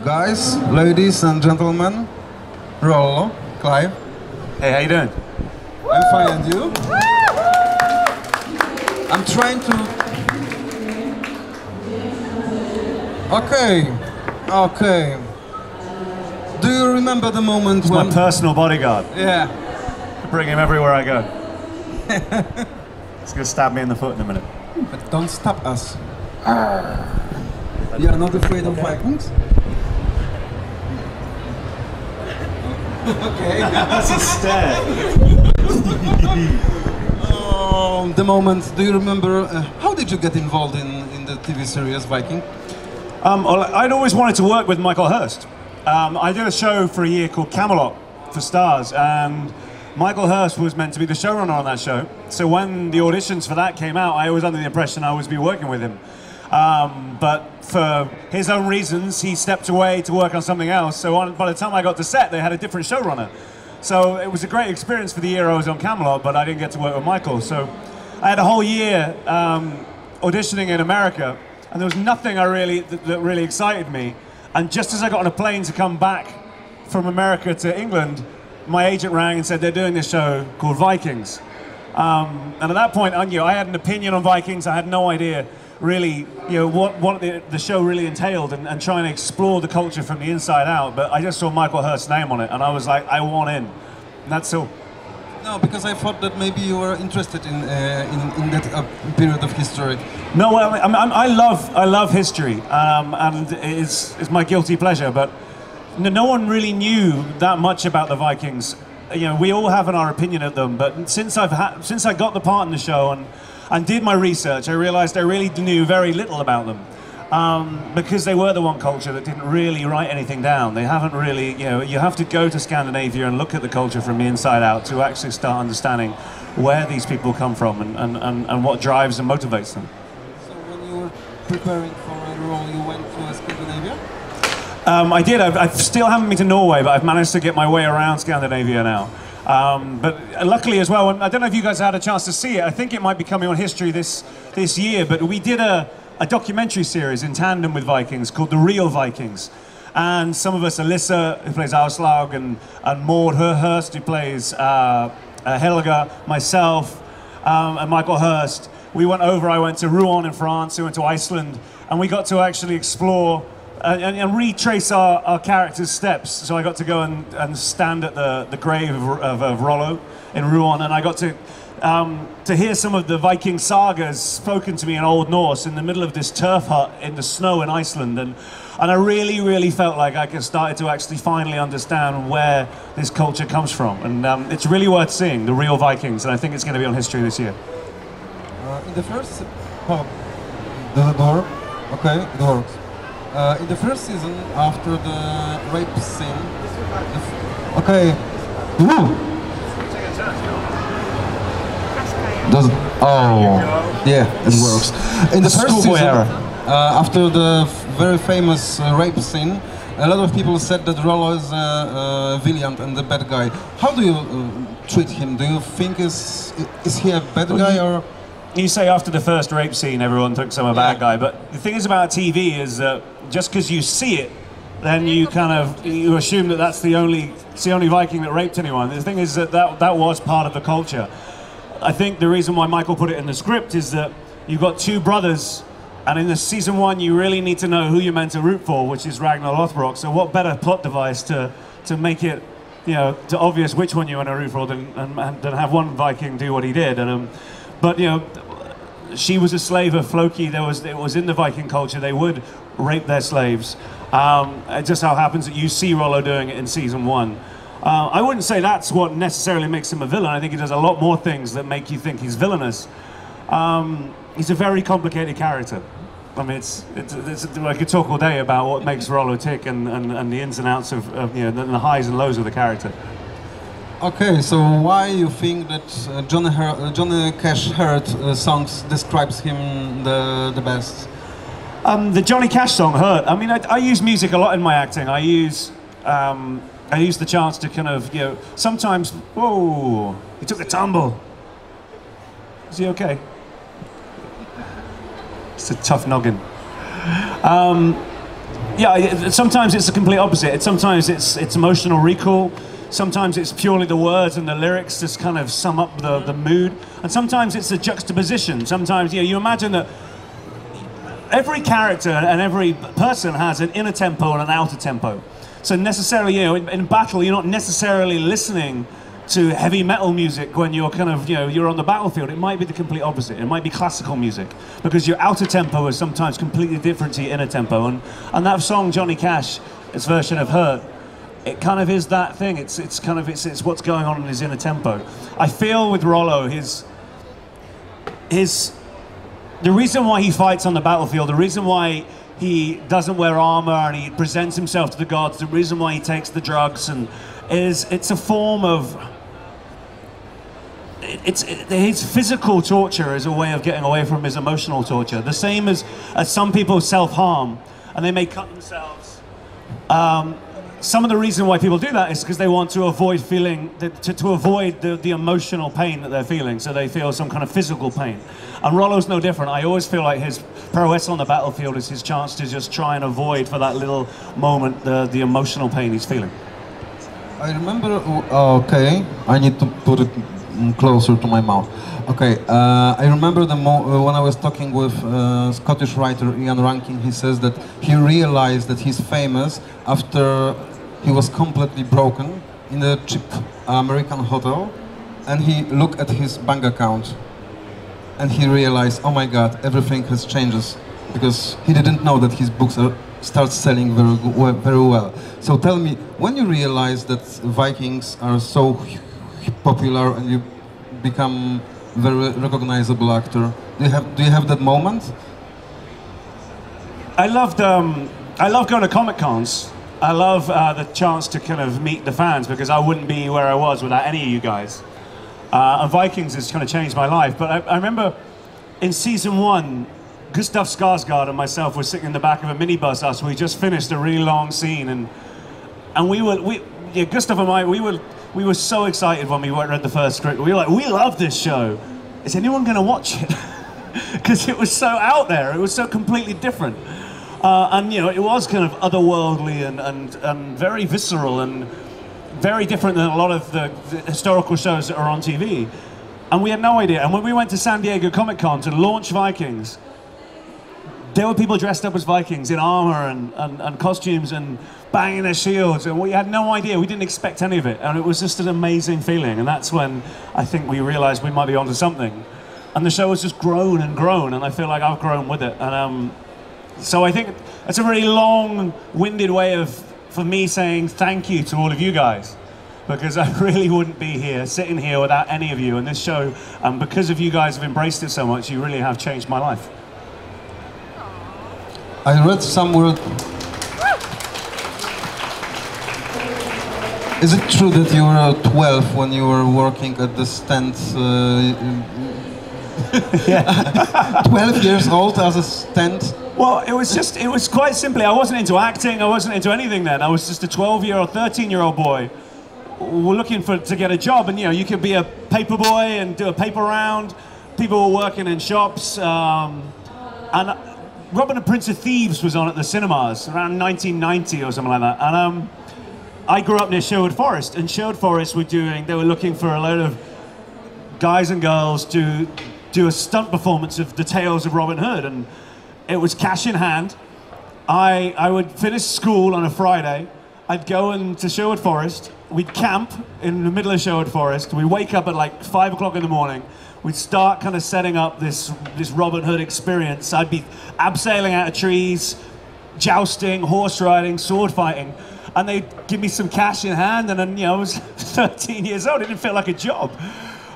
Guys, ladies and gentlemen, Rollo, Clive. Hey, how you doing? I'm fine, and you? I'm trying to... Okay. Do you remember the moment when... My personal bodyguard. Yeah. I bring him everywhere I go. He's gonna stab me in the foot in a minute. But don't stop us. You are not afraid of Vikings? Okay. That's a stare. Oh, the moment. Do you remember? How did you get involved in the TV series Viking? Well, I'd always wanted to work with Michael Hirst. I did a show for a year called Camelot for Stars, and Michael Hirst was meant to be the showrunner on that show. So when the auditions for that came out, I was under the impression I was be working with him. But for his own reasons, he stepped away to work on something else. So by the time I got to set, they had a different showrunner. So it was a great experience for the year I was on Camelot, but I didn't get to work with Michael. So I had a whole year auditioning in America, and there was nothing that really excited me. And just as I got on a plane to come back from America to England, my agent rang and said they're doing this show called Vikings. And at that point, I had an opinion on Vikings. I had no idea really, what the show really entailed, and trying to explore the culture from the inside out. But I just saw Michael Hirst's name on it, and I was like, I want in. And that's all. No, because I thought that maybe you were interested in that period of history. No, well, I love history, and it's my guilty pleasure. But no one really knew that much about the Vikings. We all have our opinion of them. But since I got the part in the show and did my research, I realized I really knew very little about them. Because they were the one culture that didn't really write anything down. They haven't really, you have to go to Scandinavia and look at the culture from the inside out to actually start understanding where these people come from and what drives and motivates them. So when you were preparing for a role, you went to Scandinavia? I did. I still haven't been to Norway, but I've managed to get my way around Scandinavia now. But luckily as well, I don't know if you guys had a chance to see it. I think it might be coming on History this year, but we did a documentary series in tandem with Vikings called The Real Vikings. And some of us, Alyssa, who plays Auslaug, and Maud Hirst, who plays Helga, myself, and Michael Hirst, we went over. I went to Rouen in France, we went to Iceland, and we got to actually explore and retrace our characters' steps. So I got to go and stand at the grave of Rollo in Rouen, and I got to hear some of the Viking sagas spoken to me in Old Norse in the middle of this turf hut in the snow in Iceland, and I really felt like I started to actually finally understand where this culture comes from, and it's really worth seeing, The Real Vikings, and I think it's going to be on History this year. In the first... the door? Okay, it works. In the first season, after the rape scene... Okay. Woo! Yeah, it works. In the first season, after the very famous rape scene, a lot of people said that Rollo is a villain and the bad guy. How do you treat him? Do you think is he a bad guy, or? You say after the first rape scene, everyone thinks I'm a bad guy, but the thing is about TV is that just because you see it, then you you assume that it's the only Viking that raped anyone. The thing is that was part of the culture. I think the reason why Michael put it in the script is that you've got two brothers, and in the season one you really need to know who you're meant to root for, which is Ragnar Lothbrok. So what better plot device to make it, to obvious which one you want to root for than have one Viking do what he did. And but she was a slave of Floki. It was in the Viking culture. They would rape their slaves. It just so happens that you see Rollo doing it in season one. I wouldn't say that's what necessarily makes him a villain. I think he does a lot more things that make you think he's villainous. He's a very complicated character. I mean, I could talk all day about what makes Rollo tick and the ins and outs of the highs and lows of the character. Okay, so why you think that Johnny Cash Heard songs describes him the best? The Johnny Cash song, Hurt. I mean, I use music a lot in my acting. I use the chance to kind of, sometimes, whoa, he took a tumble. Is he okay? It's a tough noggin. Yeah, sometimes it's the complete opposite. Sometimes it's emotional recall. Sometimes it's purely the words and the lyrics just kind of sum up the mood. And sometimes it's a juxtaposition. Sometimes, you imagine that every character and every person has an inner tempo and an outer tempo. So necessarily, in battle, you're not necessarily listening to heavy metal music when you're kind of, you're on the battlefield. It might be the complete opposite. It might be classical music, because your outer tempo is sometimes completely different to your inner tempo. And that song, Johnny Cash, its version of Hurt, it kind of is that thing. It's what's going on in his inner tempo. I feel with Rollo, the reason why he fights on the battlefield, the reason why he doesn't wear armor and he presents himself to the gods, the reason why he takes the drugs, and it's a form of, his physical torture is a way of getting away from his emotional torture. The same as some people self-harm and they may cut themselves. Some of the reason why people do that is because they want to avoid feeling, to avoid the emotional pain that they're feeling, so they feel some kind of physical pain. And Rollo's no different. I always feel like his prowess on the battlefield is his chance to just try and avoid for that little moment the emotional pain he's feeling. I remember, okay, I need to put it closer to my mouth. Okay, I remember when I was talking with Scottish writer Ian Rankin. He says that he realized that he's famous after he was completely broken in a cheap American hotel, and he looked at his bank account and he realized, oh my God, everything has changed, because he didn't know that his books start selling very well. So tell me, when you realize that Vikings are so popular and you become very recognizable actor, do you have that moment? I love going to Comic Cons. I love the chance to kind of meet the fans, because I wouldn't be where I was without any of you guys. And Vikings has kind of changed my life. But I remember in season 1, Gustav Skarsgård and myself were sitting in the back of a minibus after we just finished a really long scene, and Gustav and I, we were so excited when we read the first script. We were like, we love this show. Is anyone going to watch it? Because it was so out there. It was so completely different. And it was kind of otherworldly and very visceral and very different than a lot of the historical shows that are on TV. And we had no idea. And when we went to San Diego Comic Con to launch Vikings, there were people dressed up as Vikings in armor and costumes and banging their shields, and we had no idea. We didn't expect any of it, and it was just an amazing feeling. And that's when I think we realized we might be onto something. And the show has just grown and grown, and I feel like I've grown with it. And so I think it's a very long-winded way for me saying thank you to all of you guys, because I really wouldn't be here, sitting here without any of you. And this show, because of you guys have embraced it so much, you really have changed my life. I read somewhere. Is it true that you were 12 when you were working at the stand? Yeah. 12 years old as a stand? Well, it was quite simply, I wasn't into acting, I wasn't into anything then. I was just a 12-year-old, 13-year-old boy looking to get a job. And you could be a paper boy and do a paper round. People were working in shops. And Robin and Prince of Thieves was on at the cinemas around 1990 or something like that. And I grew up near Sherwood Forest, and Sherwood Forest they were looking for a load of guys and girls to do a stunt performance of the Tales of Robin Hood, and it was cash in hand. I would finish school on a Friday, I'd go into Sherwood Forest, we'd camp in the middle of Sherwood Forest, we'd wake up at like 5 o'clock in the morning, we'd start kind of setting up this Robin Hood experience. I'd be abseiling out of trees, jousting, horse riding, sword fighting, and they'd give me some cash in hand, and then I was 13 years old. It didn't feel like a job.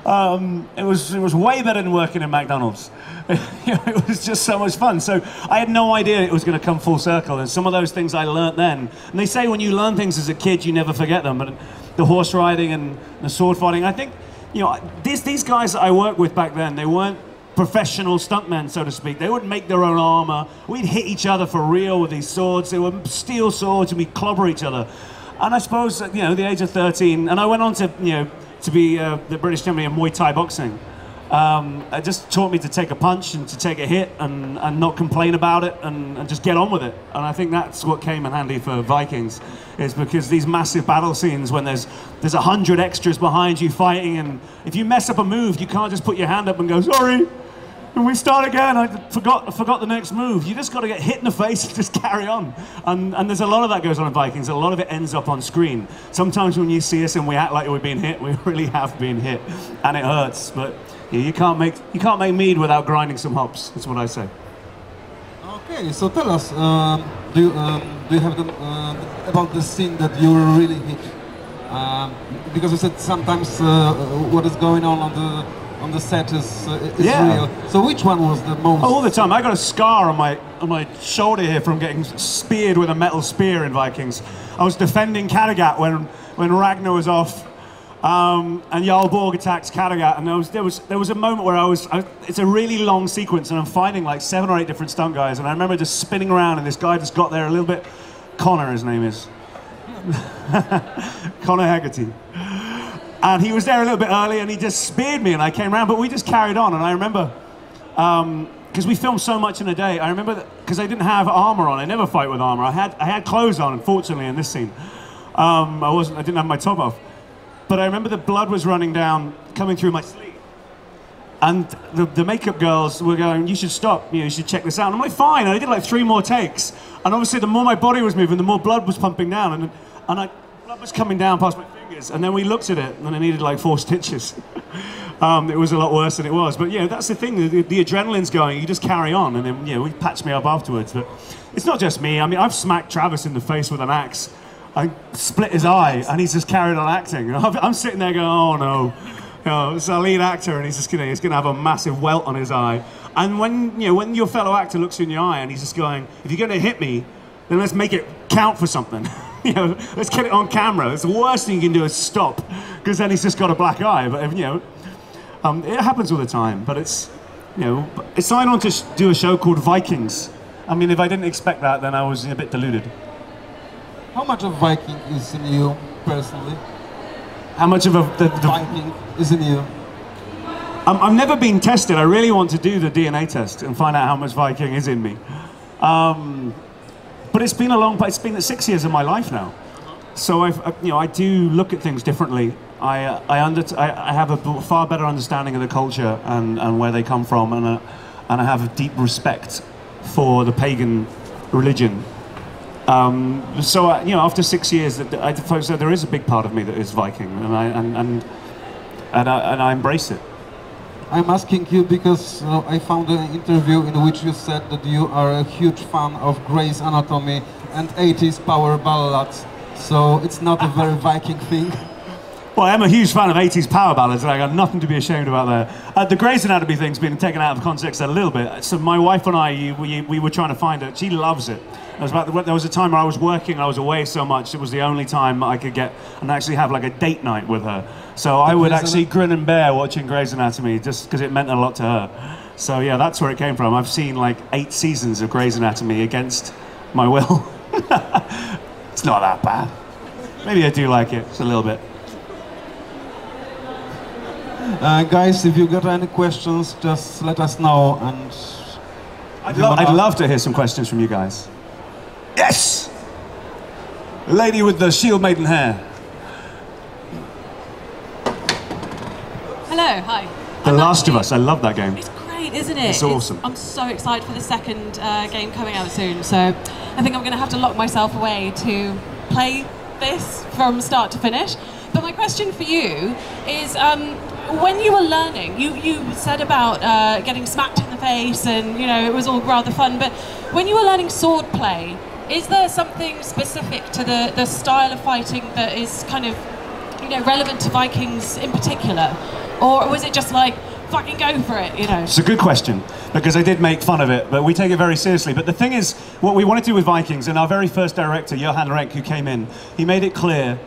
It was way better than working in McDonald's. It was just so much fun. So I had no idea it was going to come full circle. And some of those things I learnt then. And they say when you learn things as a kid, you never forget them. But the horse riding and the sword fighting, I think, these guys that I worked with back then, they weren't professional stuntmen, so to speak. They wouldn't make their own armor. We'd hit each other for real with these swords. They were steel swords, and we'd clobber each other. And I suppose, the age of 13, and I went on to, to be the British champion in Muay Thai boxing. It just taught me to take a punch and to take a hit and not complain about it and just get on with it. And I think that's what came in handy for Vikings, is because these massive battle scenes when there's 100 extras behind you fighting, and if you mess up a move, you can't just put your hand up and go, sorry, and we start again, I forgot the next move. You just got to get hit in the face and just carry on. And there's a lot of that goes on in Vikings. A lot of it ends up on screen. Sometimes when you see us and we act like we're being hit, we really have been hit, and it hurts. But yeah, you can't make mead without grinding some hops. That's what I say. Okay, so tell us, do you have about the scene that you really hit? Because you said sometimes what is going on the set is real. So which one was the most? All the time. I got a scar on my shoulder here from getting speared with a metal spear in Vikings. I was defending Kattegat when Ragnar was off, and Jarl Borg attacks Kattegat, and there was a moment where it's a really long sequence, and I'm fighting like 7 or 8 different stunt guys, and I remember just spinning around, and this guy just got there a little bit. Connor, his name is. Connor Hegarty. And he was there a little bit early, and he just speared me, and I came around, but we just carried on. And I remember, because we filmed so much in a day, I remember that, because I didn't have armor on, I never fight with armor. I had clothes on, unfortunately, in this scene. I didn't have my top off. But I remember the blood was running down, coming through my sleeve. And the makeup girls were going, you should stop, you should check this out. And I'm like, fine, and I did like 3 more takes. And obviously the more my body was moving, the more blood was pumping down, blood was coming down past my fingers, and then we looked at it, and I needed like 4 stitches. It was a lot worse than it was, but yeah, that's the thing, the adrenaline's going, you just carry on, and then we patched me up afterwards. But it's not just me. I mean, I've smacked Travis in the face with an axe, I split his eye, and he's just carried on acting. I'm sitting there going, oh no, it's our lead actor, and he's gonna have a massive welt on his eye. And when your fellow actor looks you in the eye, and he's just going, if you're gonna hit me, then let's make it count for something. Let's get it on camera. It's the worst thing you can do is stop, because then he's just got a black eye. But it happens all the time. But it's signed on to do a show called Vikings. I mean, if I didn't expect that, then I was a bit deluded. How much of Viking is in you personally? How much of the Viking is in you? I've never been tested. I really want to do the DNA test and find out how much Viking is in me. But it's been 6 years of my life now. So I do look at things differently. I have a far better understanding of the culture and where they come from, and I have a deep respect for the pagan religion. So after 6 years, I suppose there is a big part of me that is Viking, and I embrace it. I'm asking you because I found an interview in which you said that you are a huge fan of Grey's Anatomy and 80s power ballads. So it's not a very Viking thing. Well, I'm a huge fan of 80s power ballads, and I got nothing to be ashamed about there. The Grey's Anatomy thing's been taken out of context a little bit. So my wife and I, we were trying to find it. She loves it. There was a time where I was working, I was away so much, it was the only time I could get and actually have like a date night with her. So I would actually grin and bear watching Grey's Anatomy just because it meant a lot to her. So yeah, that's where it came from. I've seen like 8 seasons of Grey's Anatomy against my will. It's not that bad. Maybe I do like it, just a little bit. Guys, if you got any questions, just let us know. And I'd love to hear some questions from you guys. Yes! The lady with the shield maiden hair. Hello, hi. The Last of Us, I love that game. It's great, isn't it? It's awesome. I'm so excited for the second game coming out soon, so I think I'm going to have to lock myself away to play this from start to finish. But my question for you is, when you were learning, you said about getting smacked in the face and, it was all rather fun, but when you were learning sword play, is there something specific to the style of fighting that is kind of, relevant to Vikings in particular? Or was it just like, fucking go for it, It's a good question, because I did make fun of it, but we take it very seriously. But the thing is, what we wanted to do with Vikings, and our very first director, Johan Renck, who came in, he made it clear,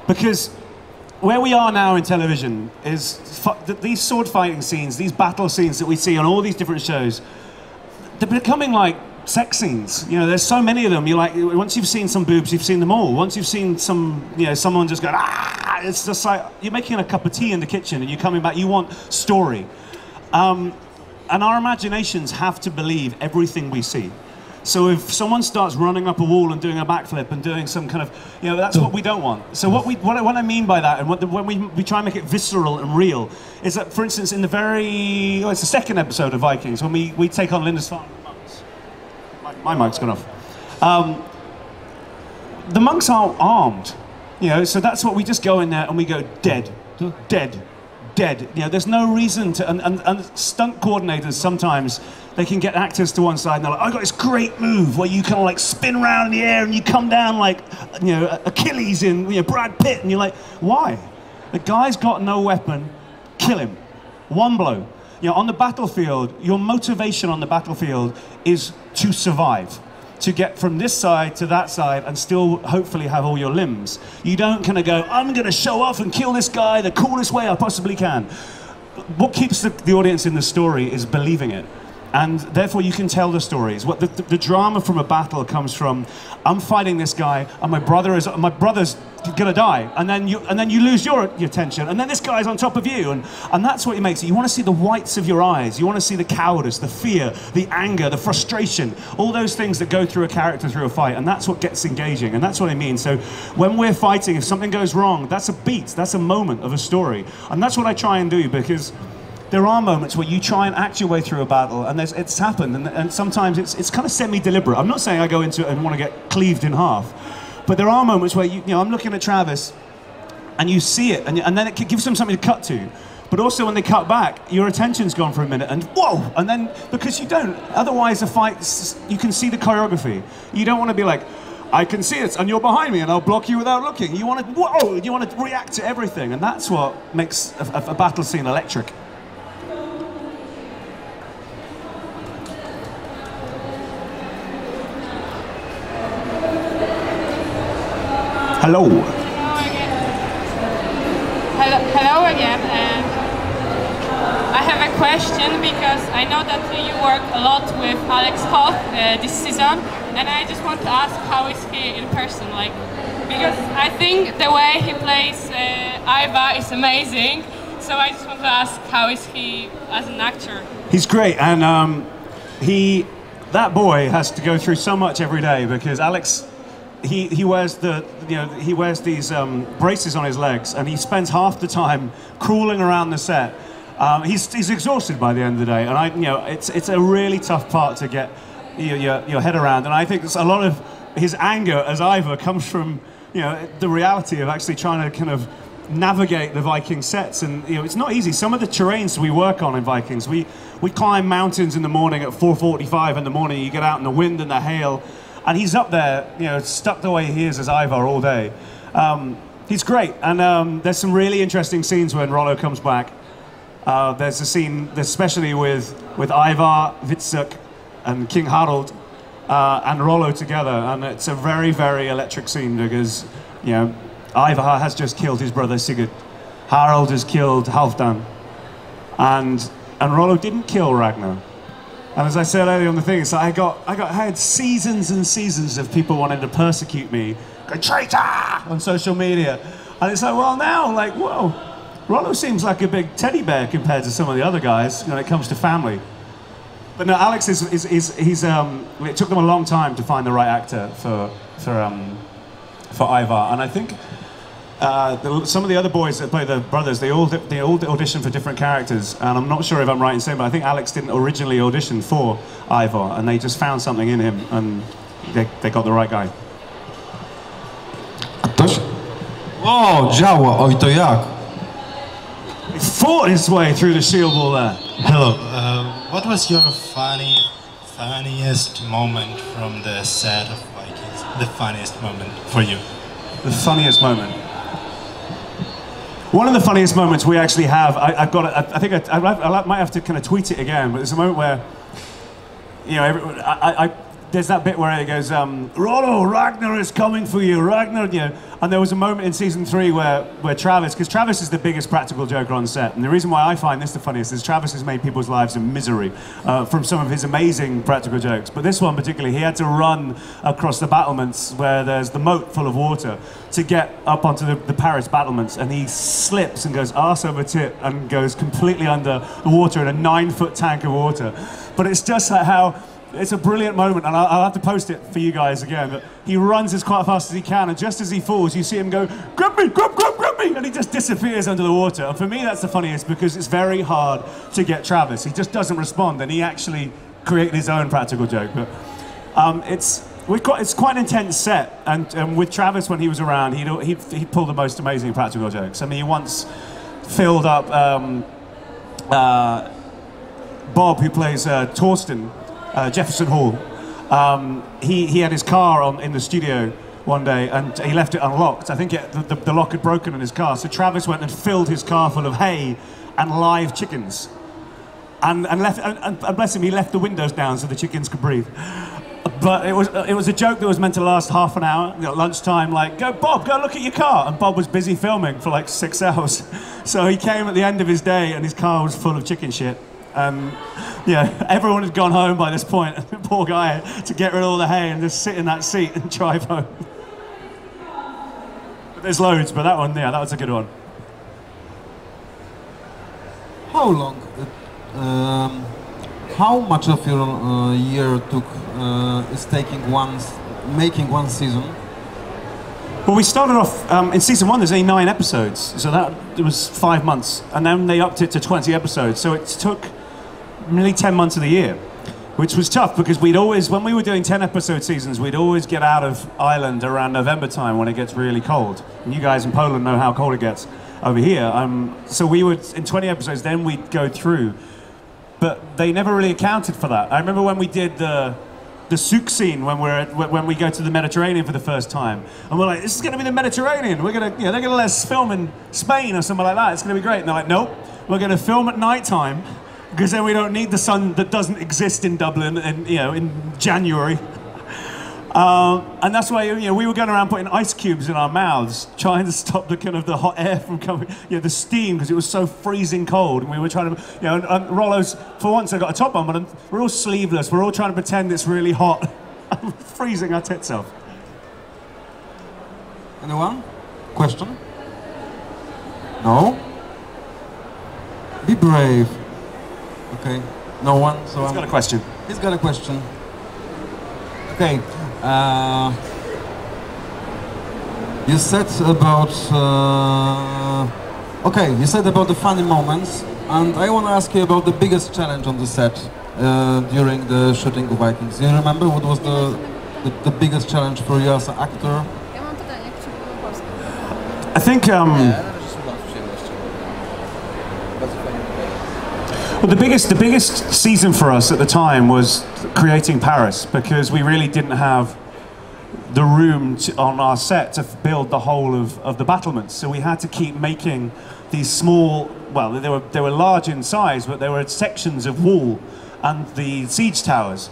because where we are now in television is these sword fighting scenes, these battle scenes that we see on all these different shows, they're becoming like sex scenes. You know, there's so many of them. You're like, once you've seen some boobs, you've seen them all. Once you've seen some, you know, someone just going, ah, it's just like, you're making a cup of tea in the kitchen and you're coming back, you want story. And our imaginations have to believe everything we see. So if someone starts running up a wall and doing a backflip and doing some kind of, you know, that's what we don't want. So what I mean by that, and when we try and make it visceral and real, is that, for instance, in the it's the second episode of Vikings, when we take on Lindisfarne monks. My mic's gone off. The monks aren't armed, you know, so that's what we just go in there and we go dead, dead, dead. You know, there's no reason to, and stunt coordinators sometimes, they can get actors to one side and they're like, I got this great move where you kind of like spin around in the air and you come down like, you know, Achilles in, you know, Brad Pitt, and you're like, why? The guy's got no weapon, kill him. One blow. You know, on the battlefield, your motivation on the battlefield is to survive. To get from this side to that side and still hopefully have all your limbs. You don't kind of go, I'm going to show off and kill this guy the coolest way I possibly can. What keeps the audience in the story is believing it. And therefore you can tell the stories. What the drama from a battle comes from, I'm fighting this guy and my brother's gonna die, and then you lose your tension, and then this guy's on top of you, and that's what makes it. You want to see the whites of your eyes, you want to see the cowardice, the fear, the anger, the frustration, all those things that go through a character through a fight, and that's what gets engaging, and that's what I mean. So when we're fighting, if something goes wrong, that's a beat, that's a moment of a story, and that's what I try and do, because there are moments where you try and act your way through a battle, and it's happened, and sometimes it's kind of semi-deliberate. I'm not saying I go into it and want to get cleaved in half, but there are moments where you know, I'm looking at Travis, and you see it, and then it gives them something to cut to. But also when they cut back, your attention's gone for a minute, and whoa! And then, because you don't, otherwise the fight, you can see the choreography. You don't want to be like, I can see it, and you're behind me, and I'll block you without looking. You want to, whoa! You want to react to everything, and that's what makes a battle scene electric. Hello. Hello again. And I have a question, because I know that you work a lot with Alex Hoth this season, and I just want to ask, how is he in person? Like, because I think the way he plays Ivar is amazing. So I just want to ask, how is he as an actor? He's great, and that boy has to go through so much every day, because Alex. He wears these braces on his legs, and he spends half the time crawling around the set. He's exhausted by the end of the day, and it's a really tough part to get your head around. And I think a lot of his anger as Ivar comes from the reality of actually trying to kind of navigate the Viking sets, and it's not easy. Some of the terrains we work on in Vikings, we climb mountains in the morning at 4:45 in the morning. You get out in the wind and the hail. And he's up there, stuck the way he is as Ivar all day. He's great, and there's some really interesting scenes when Rollo comes back. There's a scene, especially with Ivar, Vitsuk, and King Harald, and Rollo together, and it's a very, very electric scene, because Ivar has just killed his brother Sigurd, Harald has killed Halfdan, and Rollo didn't kill Ragnar. And as I said earlier on the thing, so I had seasons and seasons of people wanting to persecute me, going traitor on social media, and it's like, well, now, like, whoa, Rollo seems like a big teddy bear compared to some of the other guys when it comes to family. But no, Alex it took them a long time to find the right actor for Ivar, and I think some of the other boys that play the brothers, they all audition for different characters, and I'm not sure if I'm right in saying, but I think Alex didn't originally audition for Ivar, and they just found something in him, and they got the right guy. Ktoś? O, działa, oj to jak? He fought his way through the shield wall there. Hello, what was your funniest moment from the set of Vikings? The funniest moment for you? The funniest moment? One of the funniest moments we actually have, I've got, I think I might have to kind of tweet it again, but there's a moment where, there's that bit where it goes, Rollo, Ragnar is coming for you, Ragnar, you know. And there was a moment in season 3 where Travis, because Travis is the biggest practical joker on set, and the reason why I find this the funniest is Travis has made people's lives a misery from some of his amazing practical jokes. But this one particularly, he had to run across the battlements where there's the moat full of water to get up onto the Paris battlements, and he slips and goes arse over tit and goes completely under the water in a 9-foot tank of water. But it's just like how, it's a brilliant moment, and I'll have to post it for you guys again, but he runs as quite fast as he can, and just as he falls, you see him go, grab me, grab me, and he just disappears under the water. And for me, that's the funniest, because it's very hard to get Travis. He just doesn't respond, and he actually created his own practical joke. But it's quite an intense set, and with Travis, when he was around, he'd pull the most amazing practical jokes. I mean, he once filled up Bob, who plays Torsten, Jefferson Hall. He had his car in the studio one day, and he left it unlocked. I think the lock had broken in his car, so Travis went and filled his car full of hay and live chickens, and bless him, he left the windows down so the chickens could breathe. But it was a joke that was meant to last half an hour. You know, lunchtime, like, go Bob, go look at your car, and Bob was busy filming for like 6 hours. So he came at the end of his day, and his car was full of chicken shit. Yeah, everyone had gone home by this point, and the poor guy had to get rid of all the hay and just sit in that seat and drive home. But there's loads, but that one, yeah, that was a good one. How long, how much of your year is making one season? Well, we started off, in season 1 there's only 9 episodes, so it was 5 months, and then they upped it to 20 episodes, so it took nearly 10 months of the year, which was tough, because when we were doing 10-episode seasons, we'd always get out of Ireland around November time when it gets really cold. And you guys in Poland know how cold it gets over here. So we would, in 20 episodes, then we'd go through, but they never really accounted for that. I remember when we did the souk scene when we go to the Mediterranean for the first time, and we're like, this is going to be the Mediterranean. We're going to, they're going to let us film in Spain or something like that. It's going to be great. And they're like, nope, we're going to film at night time, because then we don't need the sun that doesn't exist in Dublin in January. And that's why we were going around putting ice cubes in our mouths, trying to stop the hot air from coming, the steam, because it was so freezing cold. And we were trying to, and Rollo's, for once, I got a top on, but we're all sleeveless. We're all trying to pretend it's really hot. I'm freezing our tits off. Anyone? Question? No? Be brave. Okay, no one? So He's got a question. He's got a question. Okay. You said about the funny moments, and I want to ask you about the biggest challenge on the set during the shooting of Vikings. Do you remember what was the biggest challenge for you as an actor? I think well, the biggest season for us at the time was creating Paris, because we really didn't have the room on our set to build the whole of the battlements. So we had to keep making these small, well, they were large in size, but they were sections of wall and the siege towers.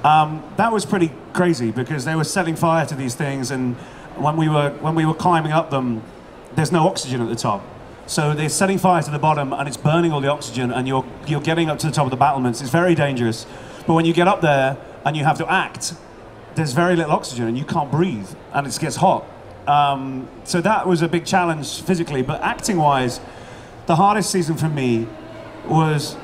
That was pretty crazy, because they were setting fire to these things, and when we were climbing up them, there's no oxygen at the top. So they're setting fire to the bottom, and it's burning all the oxygen, and you're getting up to the top of the battlements. It's very dangerous. But when you get up there and you have to act, there's very little oxygen, and you can't breathe, and it gets hot. So that was a big challenge physically. But acting-wise, the hardest season for me was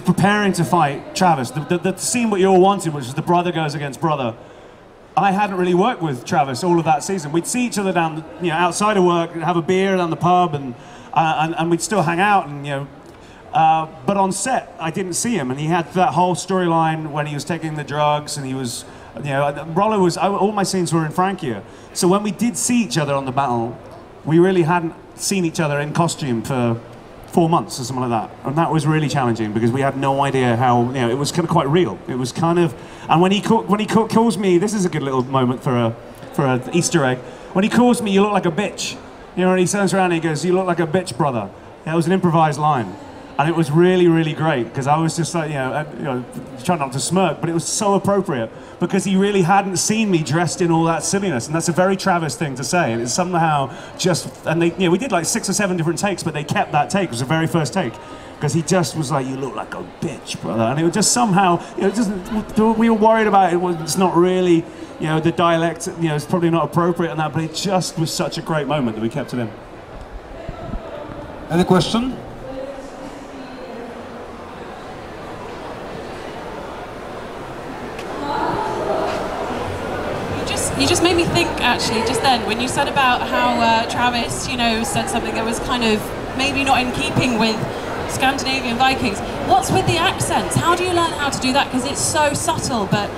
preparing to fight Travis. The scene what you all wanted, which was the brother goes against brother. I hadn't really worked with Travis all of that season. We'd see each other down, outside of work, have a beer down the pub, and we'd still hang out, and but on set, I didn't see him, and he had that whole storyline when he was taking the drugs, and he was, Rollo was. All my scenes were in Francia, so when we did see each other on the battle, we really hadn't seen each other in costume for 4 months or something like that, and that was really challenging, because we had no idea how, it was kind of quite real. It was kind of, and when he calls me, this is a good little moment for an Easter egg. When he calls me, "You look like a bitch," and he turns around and he goes, "You look like a bitch, brother." That was an improvised line, And it was really, really great, because I was just like, trying not to smirk, but it was so appropriate, because he really hadn't seen me dressed in all that silliness, and that's a very Travis thing to say, and it's somehow just, and they, we did like 6 or 7 different takes, but they kept that take. It was the very first take, because he just was like, you look like a bitch, brother, and it was just somehow, we were worried about it, it's not really, the dialect, it's probably not appropriate and that, but it just was such a great moment that we kept it in. Any question? You just made me think, actually, just then, when you said about how Travis, said something that was kind of maybe not in keeping with Scandinavian Vikings. What's with the accents? How do you learn how to do that? Because it's so subtle, but,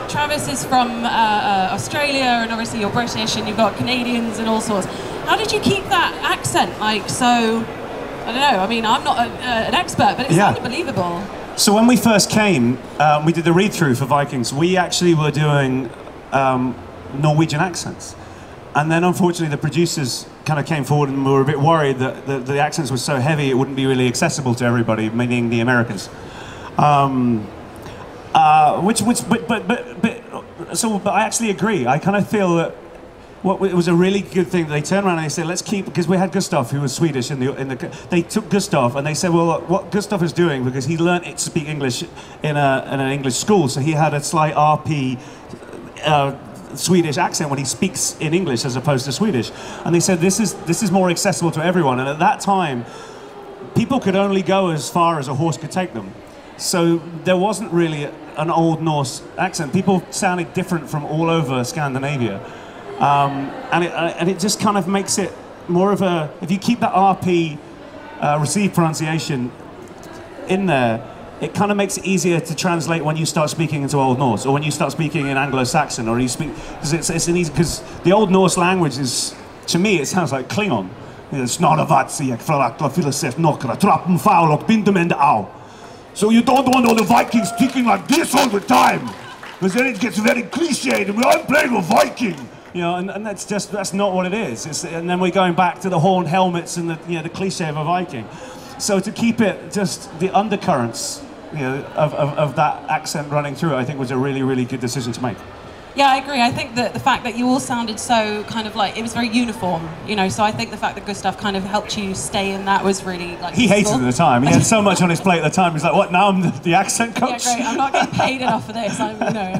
Travis is from Australia, and obviously you're British, and you've got Canadians and all sorts. How did you keep that accent, like, so, I don't know, I mean, I'm not an expert, but it sounded believable. So when we first came, we did the read-through for Vikings. We actually were doing Norwegian accents. And then unfortunately the producers kind of came forward and were a bit worried that the accents were so heavy it wouldn't be really accessible to everybody, meaning the Americans. But I actually agree. I kind of feel that it was a really good thing that they turned around and they said, let's keep, because we had Gustav, who was Swedish, they took Gustav and they said, well, what Gustav is doing, because he learned to speak English in an English school, so he had a slight RP Swedish accent when he speaks in English as opposed to Swedish. And they said, this is more accessible to everyone. And at that time, people could only go as far as a horse could take them. So there wasn't really an Old Norse accent. People sounded different from all over Scandinavia. And it just kind of makes it more of a, if you keep that RP received pronunciation in there, it kind of makes it easier to translate when you start speaking into Old Norse, or when you start speaking in Anglo-Saxon, or you speak, because it's an easy, because the Old Norse language is, to me, it sounds like Klingon. So you don't want all the Vikings speaking like this all the time, because then it gets very cliched, and I'm playing a Viking. And that's not what it is. And then we're going back to the horned helmets and the cliche of a Viking. So to keep it just the undercurrents, of that accent running through it, I think was a really, really good decision to make. Yeah, I agree. I think that the fact that you all sounded so kind of like, it was very uniform, so I think the fact that Gustav kind of helped you stay in that was really like He hated it at the time. He had so much on his plate at the time. He's like, what, now I'm the accent coach? Yeah, great. I'm not getting paid enough for this.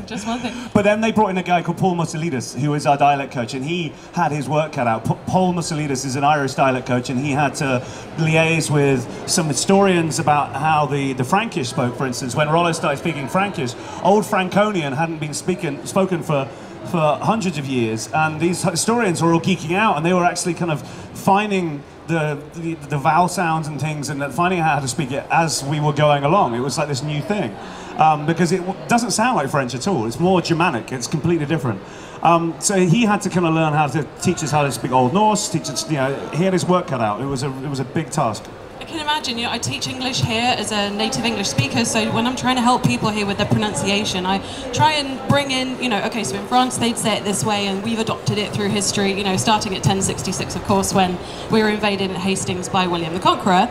Just one thing. But then they brought in a guy called Paul Mussolidis, who is our dialect coach, and he had his work cut out. Paul Mussolidis is an Irish dialect coach, and he had to liaise with some historians about how the Frankish spoke, for instance. When Rollo started speaking Frankish, Old Franconian hadn't been spoken for hundreds of years, and these historians were all geeking out, and they were actually kind of finding the vowel sounds and things, and finding out how to speak it as we were going along. It was like this new thing, because it doesn't sound like French at all. It's more Germanic. It's completely different. So he had to kind of learn how to teach us how to speak Old Norse. Teach us, he had his work cut out. It was a big task. I can imagine, I teach English here as a native English speaker, so when I'm trying to help people here with their pronunciation, I try and bring in, okay, so in France they'd say it this way, and we've adopted it through history, starting at 1066, of course, when we were invaded at Hastings by William the Conqueror.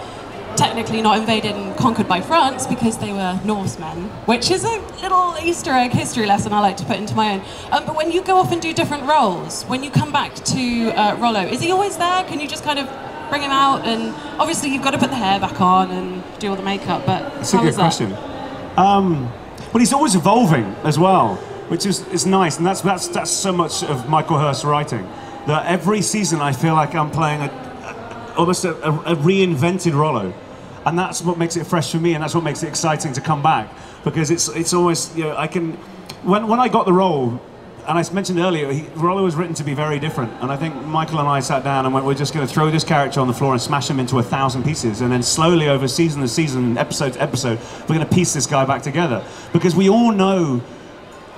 Technically not invaded and conquered by France because they were Norsemen, which is a little Easter egg history lesson I like to put into my own. But when you go off and do different roles, when you come back to Rollo, is he always there? Can you just kind of bring him out? And obviously you've got to put the hair back on and do all the makeup, but that's a good question. But he's always evolving as well, which is nice, and that's so much of Michael Hirst's writing, that every season I feel like I'm playing almost a reinvented Rollo, and that's what makes it fresh for me, and that's what makes it exciting to come back, because it's always, I can, when I got the role, and I mentioned earlier, Rollo was written to be very different, and I think Michael and I sat down and went, we're just going to throw this character on the floor and smash him into 1,000 pieces, and then slowly over season to season, episode to episode, we're going to piece this guy back together. Because we all know,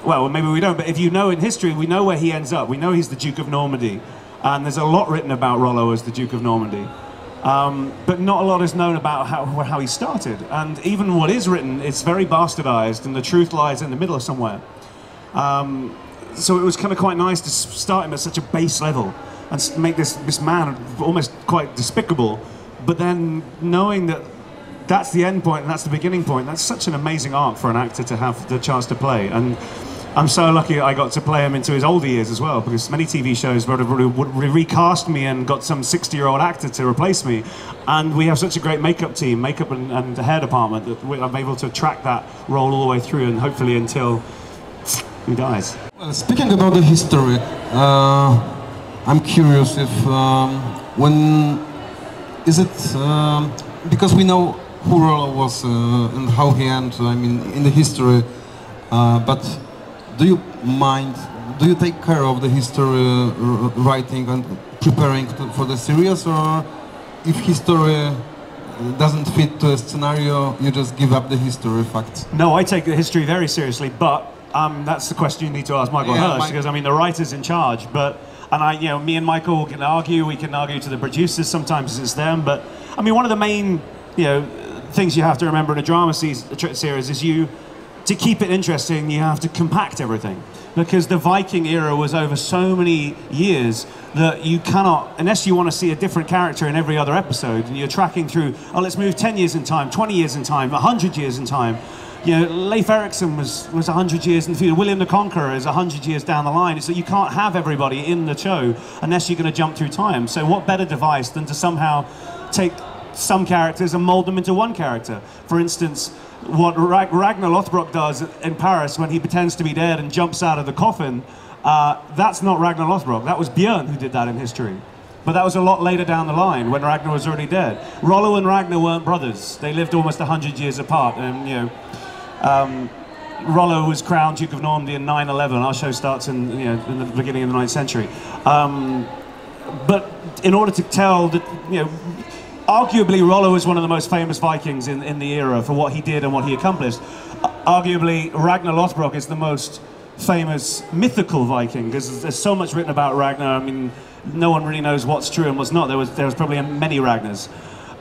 well, maybe we don't, but if you know in history, we know where he ends up. We know he's the Duke of Normandy, and there's a lot written about Rollo as the Duke of Normandy. But not a lot is known about how he started, and even what is written, it's very bastardized, and the truth lies in the middle of somewhere. So it was kind of quite nice to start him at such a base level and make this man almost quite despicable, but then knowing that that's the end point and that's the beginning point, that's such an amazing arc for an actor to have the chance to play. And I'm so lucky I got to play him into his older years as well, because many TV shows would recast me and got some 60-year-old actor to replace me. And we have such a great makeup team, makeup and hair department, that I'm able to track that role all the way through, and hopefully until he dies. Well, speaking about the history, I'm curious if when is it because we know who Rollo was and how he ended, I mean, in the history, but do you take care of the history writing and preparing for the series, or if history doesn't fit to a scenario, you just give up the history facts? No, I take the history very seriously, but that's the question you need to ask Michael Hirsch, because I mean the writer's in charge. And me and Michael can argue. We can argue to the producers. Sometimes it's them, but I mean one of the main things you have to remember in a drama series is to keep it interesting, you have to compact everything, because the Viking era was over so many years that you cannot, unless you want to see a different character in every other episode, and you're tracking through, oh, let's move 10 years in time, 20 years in time, 100 years in time. Leif Erikson was 100 years in the future. William the Conqueror is 100 years down the line. So you can't have everybody in the show unless you're going to jump through time. So what better device than to somehow take some characters and mold them into one character? For instance, what Ragnar Lothbrok does in Paris when he pretends to be dead and jumps out of the coffin, that's not Ragnar Lothbrok. That was Björn who did that in history. But that was a lot later down the line when Ragnar was already dead. Rollo and Ragnar weren't brothers. They lived almost 100 years apart. And Rollo was crowned Duke of Normandy in 911. Our show starts in the beginning of the 9th century. But in order to tell that, arguably Rollo is one of the most famous Vikings in the era for what he did and what he accomplished. Arguably Ragnar Lothbrok is the most famous mythical Viking, because there's so much written about Ragnar. I mean, no one really knows what's true and what's not. There was probably many Ragnars.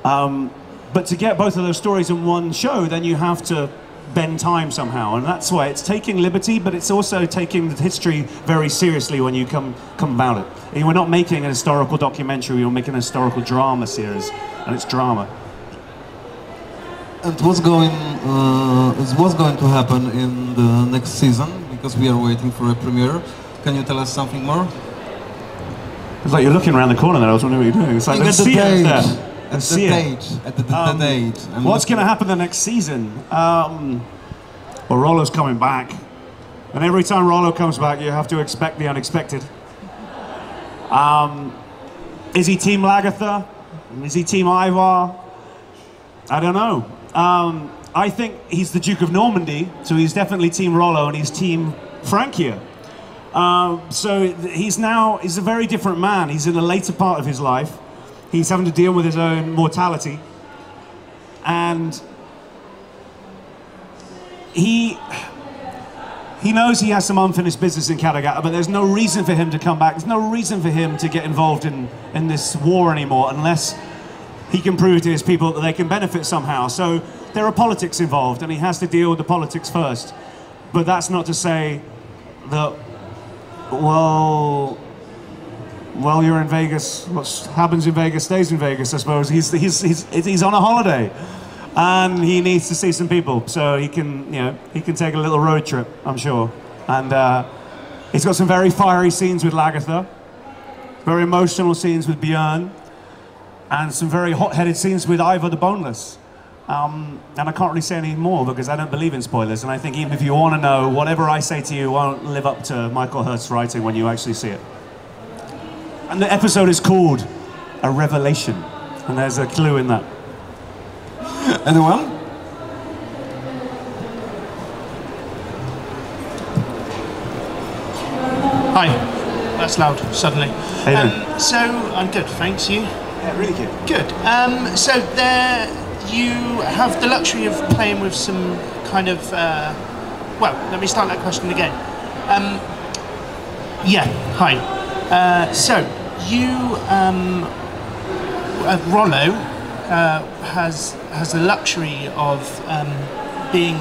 But to get both of those stories in one show, then you have to bend time somehow, and that's why it's taking liberty, but it's also taking the history very seriously when you come about it. And we're not making an historical documentary, we're making a historical drama series, and it's drama. And what's going to happen in the next season? Because we are waiting for a premiere. Can you tell us something more? It's like you're looking around the corner there. I was wondering what you're doing. It's like let's see it there. At the date. What's going to happen the next season? Well, Rollo's coming back, and every time Rollo comes back, you have to expect the unexpected. Is he Team Lagertha? Is he Team Ivar? I don't know. I think he's the Duke of Normandy, so he's definitely Team Rollo, and he's Team Francia. So he's a very different man. He's in a later part of his life. He's having to deal with his own mortality, and he knows he has some unfinished business in Kattegat, but there's no reason for him to come back. There's no reason for him to get involved in this war anymore unless he can prove to his people that they can benefit somehow. So there are politics involved, and he has to deal with the politics first. But that's not to say that, well, you're in Vegas. What happens in Vegas stays in Vegas, I suppose. He's on a holiday, and he needs to see some people, so he can take a little road trip, I'm sure. And he's got some very fiery scenes with Lagertha, very emotional scenes with Björn, and some very hot-headed scenes with Ivar the Boneless. And I can't really say any more because I don't believe in spoilers, and I think even if you want to know, whatever I say to you won't live up to Michael Hirsch's writing when you actually see it. And the episode is called A Revelation, and there's a clue in that. Anyone? Hi, that's loud, suddenly. How you doing? So, I'm good, thanks, you? Yeah, really good. Good. So there you have the luxury of playing with some kind of, well, let me start that question again. Yeah, hi. So, you, Rollo has the luxury of being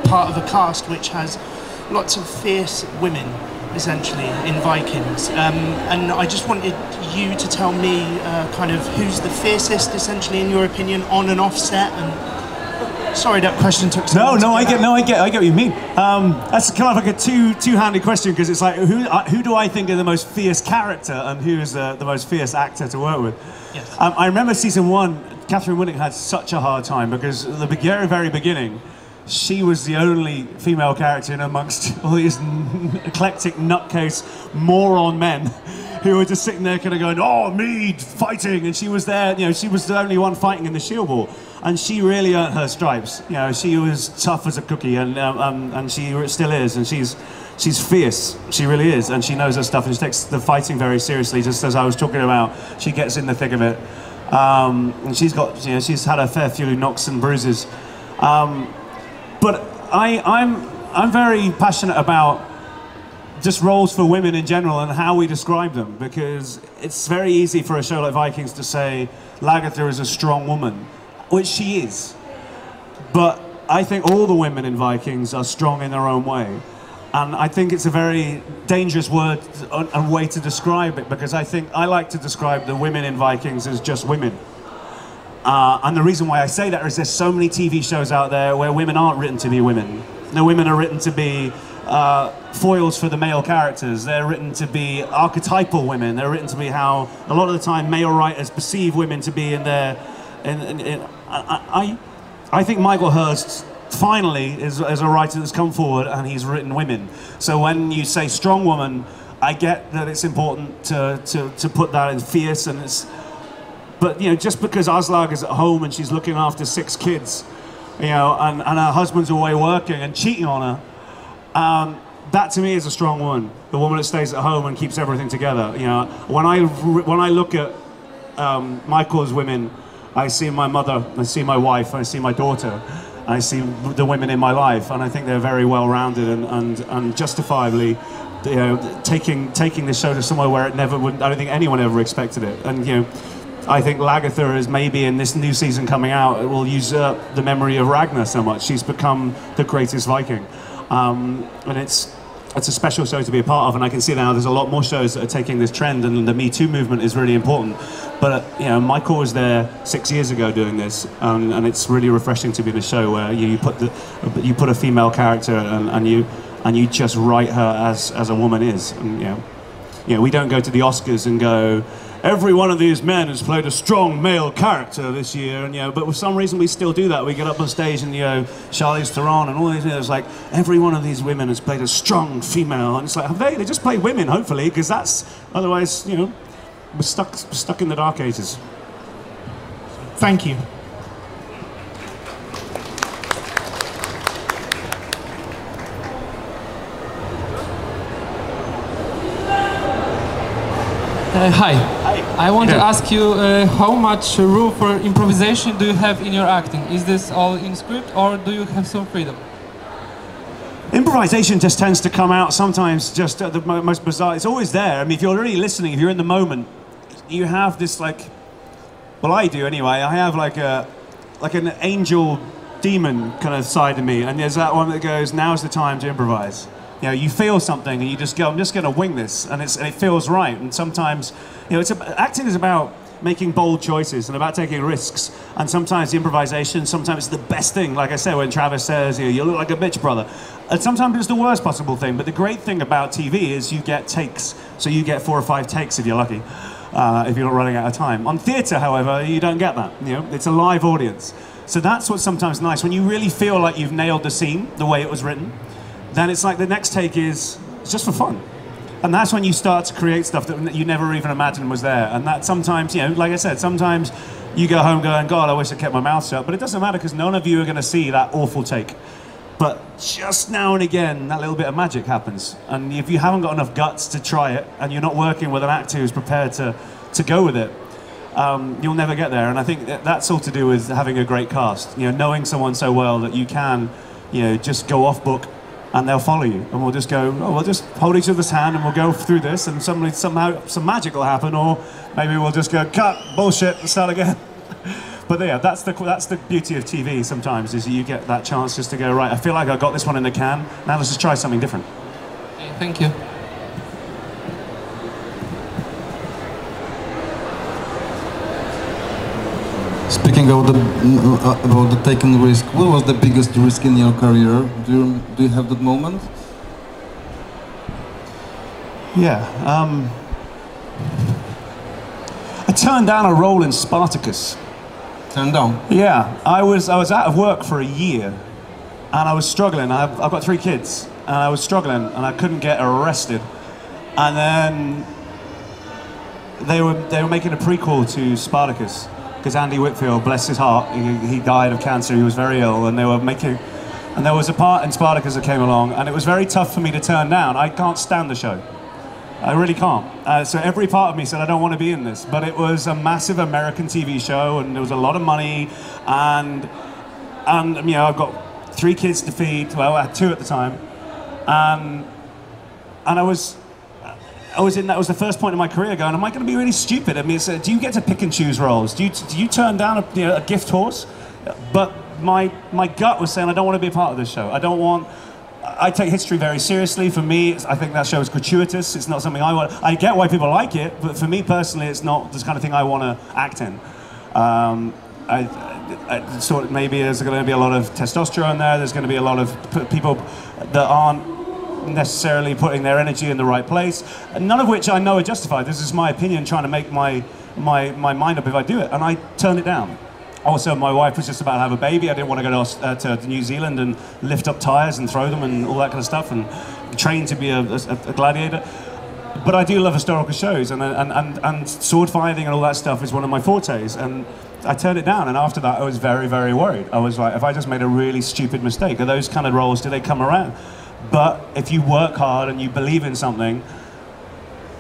part of a cast which has lots of fierce women essentially, in Vikings. And I just wanted you to tell me kind of who's the fiercest, essentially, in your opinion, on and off set. And sorry, that question took so long. I get what you mean. That's kind of like a two-handed question, because it's like, who do I think are the most fierce character and who is the most fierce actor to work with? Yes. I remember season 1, Catherine Winnick had such a hard time, because at the very beginning, she was the only female character in amongst all these eclectic nutcase moron men who were just sitting there kind of going, oh, me fighting, and she was there, you know, she was the only one fighting in the Shield Wall, and she really earned her stripes. You know, she was tough as a cookie, and she still is, and she's fierce. She really is, and she knows her stuff, and she takes the fighting very seriously. Just as I was talking about, she gets in the thick of it, and she's got, you know, she's had a fair few knocks and bruises. But I'm very passionate about just roles for women in general and how we describe them, because it's very easy for a show like Vikings to say Lagertha is a strong woman, which she is. But I think all the women in Vikings are strong in their own way. And I think it's a very dangerous word and way to describe it, because I like to describe the women in Vikings as just women. And the reason why I say that is there's so many TV shows out there where women aren't written to be women. No, women are written to be foils for the male characters. They're written to be archetypal women. They're written to be how a lot of the time male writers perceive women to be in their... I think Michael Hurst finally is a writer that's come forward and he's written women. So when you say strong woman, I get that it's important to put that in fierce, and it's... But, you know, just because Aslauga is at home and she's looking after 6 kids, you know, and her husband's away working and cheating on her, that to me is a strong woman. The woman that stays at home and keeps everything together. You know, when I look at Michael's women, I see my mother, I see my wife, I see my daughter, I see the women in my life, and I think they're very well-rounded and justifiably, you know, taking the show to somewhere where it never would. I don't think anyone ever expected it, and you know. I think Lagertha is maybe in this new season coming out, it will usurp the memory of Ragnar so much. She's become the greatest Viking. And it's a special show to be a part of, and I can see now there's a lot more shows that are taking this trend, and the Me Too movement is really important. But you know, Michael was there 6 years ago doing this, and it's really refreshing to be in a show where you put a female character and you just write her as a woman is. And you know, we don't go to the Oscars and go, every one of these men has played a strong male character this year, and you know, but for some reason we still do that. We get up on stage and, you know, Charlize Theron and all these, it's like, every one of these women has played a strong female, and it's like, have they? They just play women, hopefully, because that's, otherwise, you know, we're stuck in the dark ages. Thank you. Hi. I want to ask you how much room for improvisation do you have in your acting? Is this all in script, or do you have some freedom? Improvisation just tends to come out sometimes just at the most bizarre. It's always there. I mean, if you're really listening, if you're in the moment, you have this, like, well, I do anyway. I have like an angel demon kind of side of me, and there's that one that goes, now's the time to improvise. You know, you feel something and you just go, I'm just going to wing this, and it feels right. And sometimes, you know, acting is about making bold choices and about taking risks. And sometimes the improvisation, sometimes it's the best thing. Like I said, when Travis says, you look like a bitch, brother. And sometimes it's the worst possible thing. But the great thing about TV is you get takes. So you get 4 or 5 takes if you're lucky, if you're not running out of time. On theatre, however, you don't get that. You know, it's a live audience. So that's what's sometimes nice. When you really feel like you've nailed the scene the way it was written, then it's like the next take is just for fun. And that's when you start to create stuff that you never even imagined was there. And that sometimes, you know, like I said, sometimes you go home going, God, I wish I kept my mouth shut. But it doesn't matter, because none of you are going to see that awful take. But just now and again, that little bit of magic happens. And if you haven't got enough guts to try it, and you're not working with an actor who's prepared to go with it, you'll never get there. And I think that's all to do with having a great cast. You know, knowing someone so well that you can, you know, just go off book, and they'll follow you, and we'll just go, oh, we'll just hold each other's hand and we'll go through this, and somehow some magic will happen, or maybe we'll just go, cut, bullshit, and start again. But yeah, that's the beauty of TV sometimes, is you get that chance just to go, right, I feel like I got this one in the can, now let's just try something different. Okay, thank you. Speaking of about the taken risk, what was the biggest risk in your career? Do you have that moment? Yeah. I turned down a role in Spartacus. Turned down? Yeah. I was out of work for a year, and I was struggling. I've got 3 kids, and I was struggling, and I couldn't get arrested. And then they were making a prequel to Spartacus, because Andy Whitfield, bless his heart, he died of cancer. He was very ill, and there was a part in Spartacus that came along, and it was very tough for me to turn down. I can't stand the show. I really can't. So every part of me said, I don't want to be in this. But it was a massive American TV show, and there was a lot of money, and you know, I've got 3 kids to feed. Well, I had 2 at the time, and I was in, that was the first point in my career going, am I going to be really stupid? I mean, do you get to pick and choose roles? Do you turn down a gift horse? But my gut was saying, I don't want to be a part of this show. I take history very seriously. For me, I think that show is gratuitous. It's not something I want. I get why people like it, but for me personally, it's not this kind of thing I want to act in. I thought maybe there's going to be a lot of testosterone there. There's going to be a lot of people that aren't necessarily putting their energy in the right place, none of which I know are justified. This is my opinion, trying to make my mind up if I do it, and I turned it down. Also, my wife was just about to have a baby. I didn't want to go to New Zealand and lift up tires and throw them and all that kind of stuff and train to be a gladiator. But I do love historical shows, and sword fighting and all that stuff is one of my fortes, and I turned it down. And after that, I was very, very worried. I was like, if I just made a really stupid mistake, are those kind of roles, do they come around? But if you work hard and you believe in something,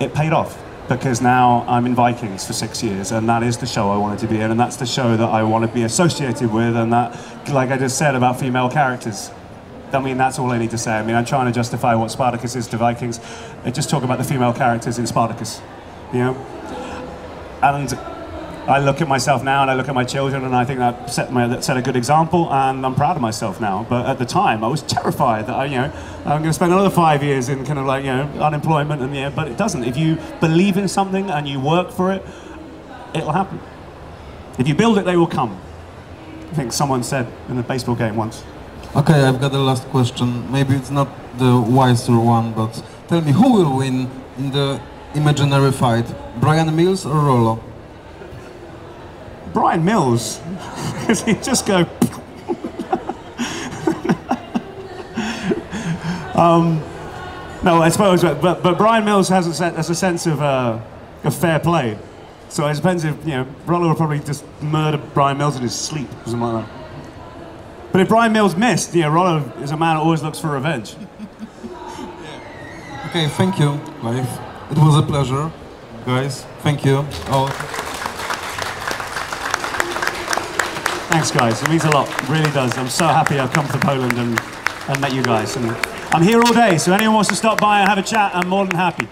it paid off, because now I'm in Vikings for 6 years, and that is the show I wanted to be in, and that's the show that I want to be associated with, and that, like I just said about female characters, I mean, that's all I need to say. I mean, I'm trying to justify what Spartacus is to Vikings. I just talk about the female characters in Spartacus, you know? And I look at myself now, and I look at my children, and I think that set a good example, and I'm proud of myself now. But at the time, I was terrified that I'm going to spend another 5 years in kind of like, unemployment, and but it doesn't. If you believe in something and you work for it, it'll happen. If you build it, they will come. I think someone said in a baseball game once. Okay, I've got the last question. Maybe it's not the wiser one, but tell me, who will win in the imaginary fight? Brian Mills or Rollo? Brian Mills, because he just go. No, I suppose, but Brian Mills has a sense of fair play. So it depends if Rollo would probably just murder Brian Mills in his sleep or something like that. But if Brian Mills missed, Rollo is a man who always looks for revenge. Yeah. Okay, thank you, Clive. It was a pleasure, guys. Thank you all. Thanks, guys. It means a lot. It really does. I'm so happy I've come to Poland and met you guys. And I'm here all day, so anyone wants to stop by and have a chat, I'm more than happy.